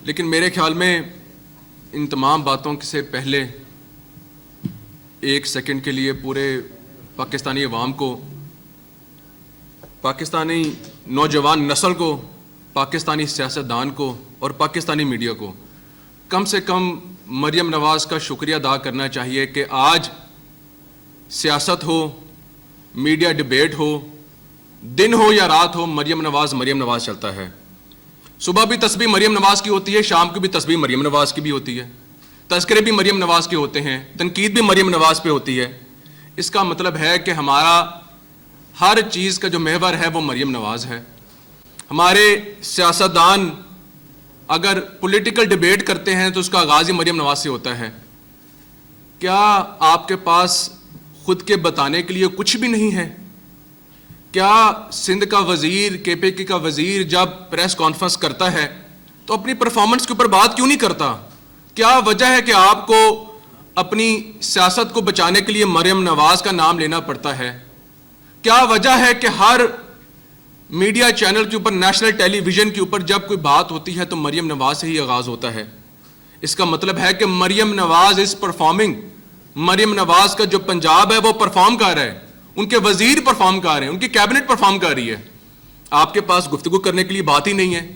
لیکن میرے خیال میں ان تمام باتوں سے پہلے ایک سیکنڈ کے لیے پورے پاکستانی عوام کو، پاکستانی نوجوان نسل کو، پاکستانی سیاستدان کو اور پاکستانی میڈیا کو کم سے کم مریم نواز کا شکریہ ادا کرنا چاہیے کہ آج سیاست ہو، میڈیا ڈبیٹ ہو، دن ہو یا رات ہو، مریم نواز چلتا ہے۔ صبح بھی تسبیح مریم نواز کی ہوتی ہے، شام کو بھی تسبیح مریم نواز کی بھی ہوتی ہے، تذکرے بھی مریم نواز کے ہوتے ہیں، تنقید بھی مریم نواز پہ ہوتی ہے۔ اس کا مطلب ہے کہ ہمارا ہر چیز کا جو محور ہے وہ مریم نواز ہے۔ ہمارے سیاستدان اگر پولیٹیکل ڈیبیٹ کرتے ہیں تو اس کا آغاز ہی مریم نواز سے ہوتا ہے۔ کیا آپ کے پاس خود کے بتانے کے لیے کچھ بھی نہیں ہے؟ کیا سندھ کا وزیر، کے پی کے کا وزیر جب پریس کانفرنس کرتا ہے تو اپنی پرفارمنس کے اوپر بات کیوں نہیں کرتا؟ کیا وجہ ہے کہ آپ کو اپنی سیاست کو بچانے کے لیے مریم نواز کا نام لینا پڑتا ہے؟ کیا وجہ ہے کہ ہر میڈیا چینل کے اوپر، نیشنل ٹیلی ویژن کے اوپر جب کوئی بات ہوتی ہے تو مریم نواز سے ہی آغاز ہوتا ہے؟ اس کا مطلب ہے کہ مریم نواز از پرفارمنگ۔ مریم نواز کا جو پنجاب ہے وہ پرفارم کر رہا ہے، ان کے وزیر پرفارم کر رہے ہیں، ان کی کیبنٹ پرفارم کر رہی ہے۔ آپ کے پاس گفتگو کرنے کے لیے بات ہی نہیں ہے۔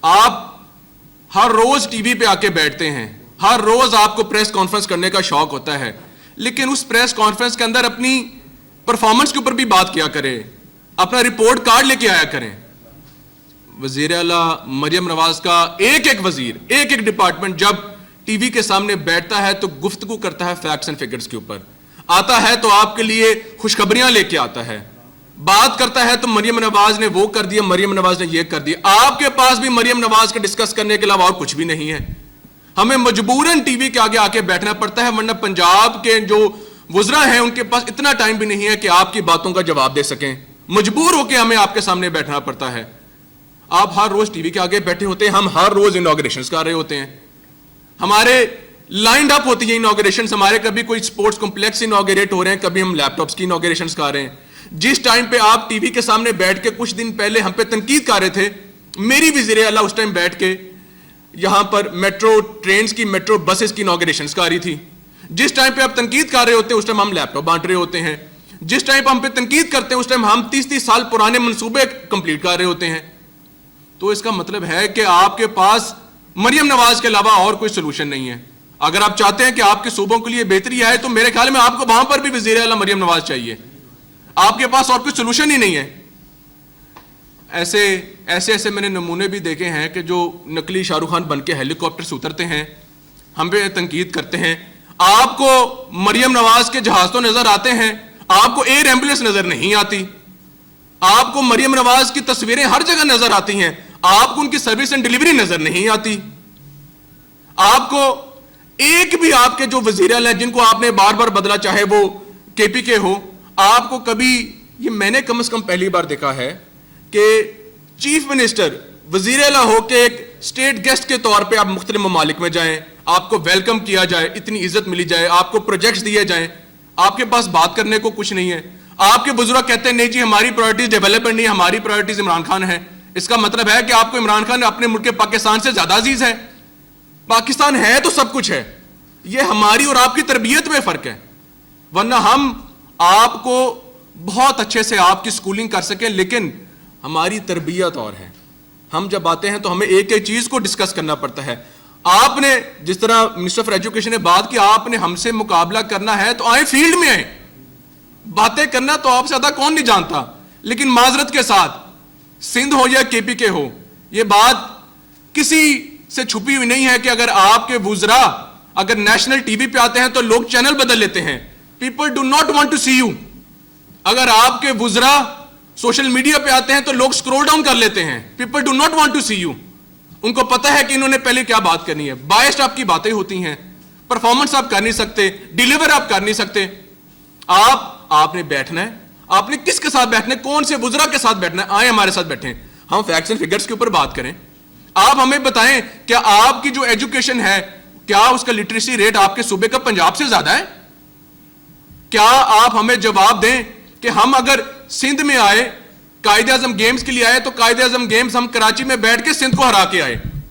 آپ ہر روز ٹی وی پہ آ کے بیٹھتے ہیں، ہر روز آپ کو پریس کانفرنس کرنے کا شوق ہوتا ہے، لیکن اس پریس کانفرنس کے اندر اپنی پرفارمنس کے اوپر بھی بات کیا کریں، اپنا رپورٹ کارڈ لے کے آیا کریں۔ وزیر اعلیٰ مریم نواز کا ایک ایک وزیر، ایک ایک ڈپارٹمنٹ جب ٹی وی کے سامنے بیٹھتا ہے تو گفتگو کرتا ہے فیکٹس اینڈ فگرز کے اوپر، آتا ہے تو آپ کے لیے خوشخبریاں لے کے آتا ہے، بات کرتا ہے تو مریم نواز نے وہ کر دیا، مریم نواز نے یہ کر دیا۔ آپ کے پاس بھی مریم نواز کے ڈسکس کرنے کے علاوہ اور کچھ بھی نہیں ہے۔ ہمیں مجبوراً ٹی وی کے آگے آ کے بیٹھنا پڑتا ہے، ورنہ پنجاب کے جو وزراء ہیں ان کے پاس اتنا ٹائم بھی نہیں ہے کہ آپ کی باتوں کا جواب دے سکیں، مجبور ہو کے ہمیں آپ کے سامنے بیٹھنا پڑتا ہے۔ آپ ہر روز ٹی وی کے آگے بیٹھے ہوتے ہیں، ہم ہر روز انوگریشنز کر رہے ہوتے ہیں، ہمارے لائنڈ اپ ہوتی ہیں انوگریشنز، ہمارے کبھی کوئی سپورٹس کمپلیکس انوگریٹ ہو رہے ہیں، کبھی ہم لیپ ٹاپس کی انوگریشنز کر رہے ہیں۔ جس ٹائم پہ آپ ٹی وی کے سامنے بیٹھ کے کچھ دن پہلے ہم پہ تنقید کر رہے تھے، میری وزیر اعلیٰ اس ٹائم بیٹھ کے یہاں پر میٹرو ٹرینز کی، میٹرو بسز کی انوگریشنز کر رہی تھی۔ جس ٹائم پہ آپ تنقید کر رہے ہوتے ہیں اس ٹائم ہم لیپ ٹاپ بانٹ رہے ہوتے ہیں۔ جس ٹائم پہ ہم پہ تنقید کرتے ہیں اس ٹائم ہم 30 سال پرانے منصوبے کمپلیٹ کر رہے ہوتے ہیں۔ تو اس کا مطلب ہے کہ آپ کے پاس مریم نواز کے علاوہ اور کوئی سلوشن نہیں ہے۔ اگر آپ چاہتے ہیں کہ آپ کے صوبوں کے لیے بہتری آئے تو میرے خیال میں آپ کو وہاں پر بھی وزیر اعلیٰ مریم نواز چاہیے۔ آپ کے پاس اور کوئی سلوشن ہی نہیں ہے۔ ایسے میں نے نمونے بھی دیکھے ہیں کہ جو نقلی شاہ رخ خان بن کے ہیلی کاپٹر سے اترتے ہیں، ہم پہ تنقید کرتے ہیں۔ آپ کو مریم نواز کے جہاز تو نظر آتے ہیں، آپ کو ایئر ایمبولینس نظر نہیں آتی۔ آپ کو مریم نواز کی تصویریں ہر جگہ نظر آتی ہیں، آپ کو ان کی سروس اینڈ ڈیلیوری نظر نہیں آتی۔ آپ کو ایک بھی آپ کے جو وزیر اعلیٰ ہیں جن کو آپ نے بار بار بدلا، چاہے وہ کے پی کے ہو، آپ کو کبھی، یہ میں نے کم از کم پہلی بار دیکھا ہے کہ چیف منسٹر وزیر اعلیٰ ہو کے ایک اسٹیٹ گیسٹ کے طور پہ آپ مختلف ممالک میں جائیں، آپ کو ویلکم کیا جائے، اتنی عزت ملی جائے، آپ کو پروجیکٹس دیے جائیں، آپ کے پاس بات کرنے کو کچھ نہیں ہے۔ آپ کے بزرگ کہتے ہیں نہیں جی ہماری پرائرٹیز ڈیولپمنٹ نہیں، ہماری پرائرٹیز عمران خان ہے۔ اس کا مطلب ہے کہ آپ کو عمران خان اپنے ملک پاکستان سے زیادہ عزیز ہے۔ پاکستان ہے تو سب کچھ ہے، یہ ہماری اور آپ کی تربیت میں فرق ہے، ورنہ ہم آپ کو بہت اچھے سے آپ کی سکولنگ کر سکیں، لیکن ہماری تربیت اور ہے۔ ہم جب آتے ہیں تو ہمیں ایک ایک چیز کو ڈسکس کرنا پڑتا ہے۔ آپ نے جس طرح منسٹر آف ایجوکیشن نے بات کی، آپ نے ہم سے مقابلہ کرنا ہے تو آئے فیلڈ میں آئے، باتیں کرنا تو آپ سے زیادہ کون نہیں جانتا، لیکن معذرت کے ساتھ سندھ ہو یا کے پی کے ہو، یہ بات کسی سے چھپی ہوئی نہیں ہے کہ اگر آپ کے وزراء اگر نیشنل ٹی وی پہ آتے ہیں تو لوگ چینل بدل لیتے ہیں۔ People do not want to see you. اگر آپ کے وزراء سوشل میڈیا پہ آتے ہیں تو لوگ سکرول ڈاؤن کر لیتے ہیں۔ People do not want to see you. ان کو پتا ہے کہ انہوں نے پہلے کیا بات کرنی ہے، بائسڈ آپ کی باتیں ہوتی ہیں، پرفارمنس آپ کر نہیں سکتے، ڈیلیور آپ کر نہیں سکتے۔ آپ نے بیٹھنا ہے، آپ نے کس کے ساتھ بیٹھنا ہے، کون سے وزراء کے ساتھ بیٹھنا ہے، آئیں ہمارے ساتھ بیٹھیں، ہم فیکٹس اینڈ فگرز کے اوپر بات کریں۔ آپ ہمیں بتائیں کیا آپ کی جو ایجوکیشن ہے، کیا اس کا لٹریسی ریٹ آپ کے صوبے کا پنجاب سے زیادہ ہے؟ کیا آپ ہمیں جواب دیں کہ ہم اگر سندھ میں آئے، قائد اعظم گیمز کے لیے آئے تو قائد اعظم گیمز ہم کراچی میں بیٹھ کے سندھ کو ہرا کے آئے،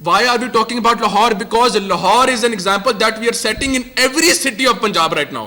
why are we talking about Lahore? Because Lahore is an example that we are setting in every city of Punjab right now.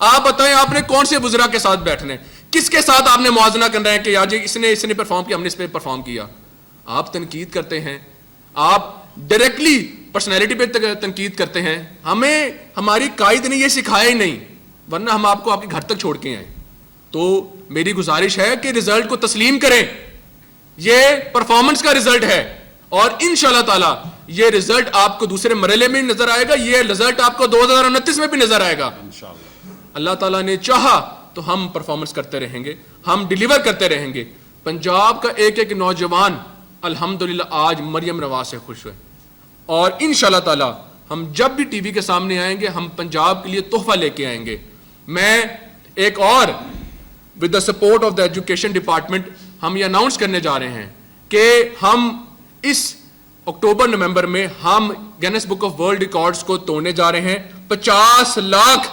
آپ بتائیں آپ نے کون سے وزراء کے ساتھ بیٹھنے, کس کے ساتھ آپ نے موازنہ کرنا ہے کہ یار جی اس نے پرفارم کیا, ہم نے اس پہ پرفارم کیا. آپ تنقید کرتے ہیں, آپ ڈائریکٹلی پرسنالٹی پہ تنقید کرتے ہیں. ہمیں ہماری قائد نے یہ سکھایا ہی نہیں, ورنہ ہم آپ کو آپ کے گھر تک چھوڑ کے آئیں. تو میری گزارش ہے کہ رزلٹ کو تسلیم کریں, یہ پرفارمنس کا رزلٹ ہے, اور انشاءاللہ تعالی یہ رزلٹ آپ کو دوسرے مرحلے میں نظر آئے گا, یہ رزلٹ آپ کو 2029 میں بھی نظر آئے گا. اللہ تعالیٰ نے چاہا تو ہم پرفارمنس کرتے رہیں گے, ہم ڈیلیور کرتے رہیں گے. پنجاب کا ایک ایک نوجوان الحمدللہ آج مریم نواز سے خوش ہوئے, اور انشاءاللہ تعالی ہم جب بھی ٹی وی کے سامنے آئیں گے ہم پنجاب کے لیے تحفہ لے کے آئیں گے. میں ایک اور with the support of the education department ہم یہ اناؤنس کرنے جا رہے ہیں کہ ہم اس اکتوبر نومبر میں ہم grains book of world records کو توڑنے جا رہے ہیں. 50 لاکھ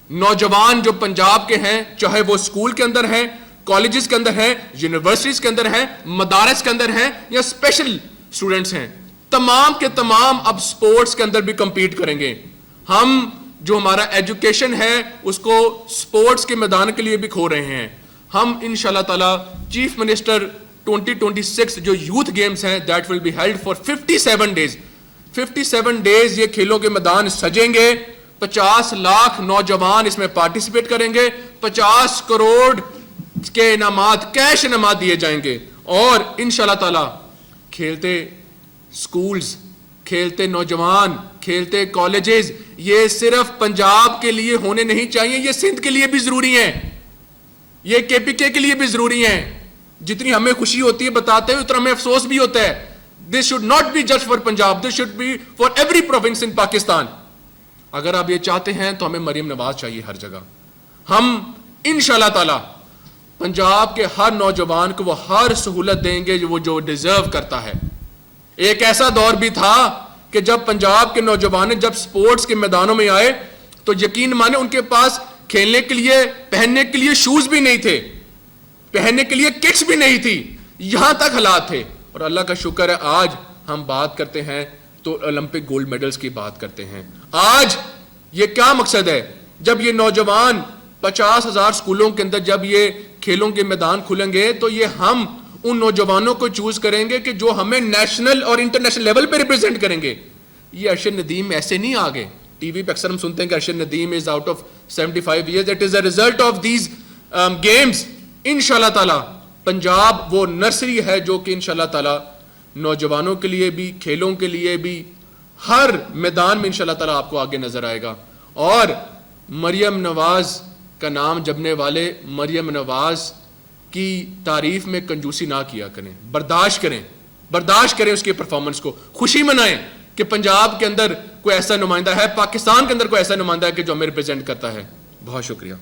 نوجوان جو پنجاب کے ہیں, چاہے وہ اسکول کے اندر ہیں, کالجز کے اندر ہیں, یونیورسٹیز کے اندر ہیں, مدارس کے اندر ہیں, یا اسپیشل اسٹوڈنٹس ہیں, تمام کے تمام اب سپورٹس کے اندر بھی کمپیٹ کریں گے. ہم جو ہمارا ایجوکیشن ہے اس کو سپورٹس کے میدان کے لیے بھی کھو رہے ہیں. ہم انشاءاللہ تعالی چیف منسٹر 2026 جو یوتھ گیمز ہیں that will be held for 57 days. 57 days یہ کھیلوں کے میدان سجیں گے, 50 لاکھ نوجوان اس میں پارٹیسپیٹ کریں گے, 50 کروڑ کے انعامات, کیش انعامات دیے جائیں گے, اور انشاءاللہ تعالی کھیلتے سکولز, کھیلتے نوجوان, کھیلتے کالجز یہ صرف پنجاب کے لیے ہونے نہیں چاہیے, یہ سندھ کے لیے بھی ضروری ہیں, یہ کے پی کے لیے بھی ضروری ہیں. جتنی ہمیں خوشی ہوتی ہے بتاتے ہوئے اتنا ہمیں افسوس بھی ہوتا ہے. This should not be just for Punjab, this should be for every province in Pakistan. اگر آپ یہ چاہتے ہیں تو ہمیں مریم نواز چاہیے ہر جگہ. ہم انشاءاللہ تعالی پنجاب کے ہر نوجوان کو وہ ہر سہولت دیں گے وہ جو ڈیزرو کرتا ہے. ایک ایسا دور بھی تھا کہ جب پنجاب کے نوجوان جب سپورٹس کے میدانوں میں آئے تو یقین مانے ان کے پاس کھیلنے کے لیے, پہننے کے لیے شوز بھی نہیں تھے, پہننے کے لیے کٹس بھی نہیں تھی, یہاں تک حالات تھے. اور اللہ کا شکر ہے آج ہم بات کرتے ہیں تو اولمپک گولڈ میڈلز کی بات کرتے ہیں. آج یہ کیا مقصد ہے, جب یہ نوجوان 50,000 اسکولوں کے اندر جب یہ کھیلوں کے میدان کھلیں گے تو یہ ہم ان نوجوانوں کو چوز کریں گے کہ جو ہمیں نیشنل اور انٹرنیشنل لیول پہ ریپرزینٹ کریں گے. یہ ارشد ندیم ایسے نہیں آگے. ٹی وی پہ اکثر ہم سنتے ہیں کہ Arshad Nadeem is out of 75 years. It is a result of these games. انشاءاللہ تعالی پنجاب وہ نرسری ہے جو کہ انشاءاللہ تعالی نوجوانوں کے لیے بھی, کھیلوں کے لیے بھی, ہر میدان میں انشاءاللہ تعالی آپ کو آگے نظر آئے گا. اور مریم نواز کا نام جپنے والے مریم نواز کی تعریف میں کنجوسی نہ کیا کریں, برداشت کریں اس کی پرفارمنس کو, خوشی منائیں کہ پنجاب کے اندر کوئی ایسا نمائندہ ہے, پاکستان کے اندر کوئی ایسا نمائندہ ہے کہ جو ہمیں ریپرزینٹ کرتا ہے. بہت شکریہ.